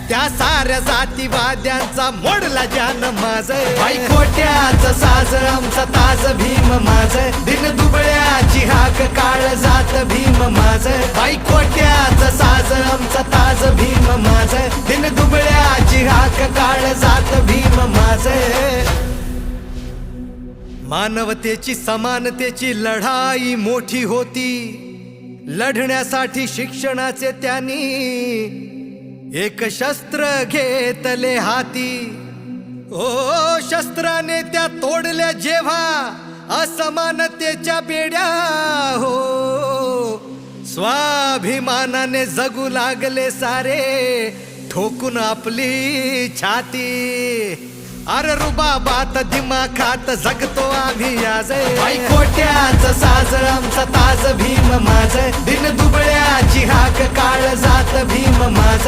त्या साऱ्या जातीवाद्यांचा मोडला जान माझ बाई खोट्याचं साज आमचा ताज भीम माझ दिन दुबळ्याची हाक काळ जात भीम माझ बाई खोट्याचं साज आमचा ताज भीम माझ दिन दुबळ्याची हाक काळ जात भीम माझ मानवतेची समानतेची लढाई मोठी होती लढण्यासाठी शिक्षणाचे त्यांनी एक शस्त्र घेतले हाती ओ शस्त्राने त्या तोडल्या जेव्हा असमानतेच्या बेड्या हो स्वाभिमानाने जगू लागले सारे ठोकून आपली छाती अरे रुबाबात दिमाखात जगतो आम्ही आज बाई खोट्याचं साज आमचा ताज भीम माझ दिन दुबळ्याची हाक काळ जात भीम माझ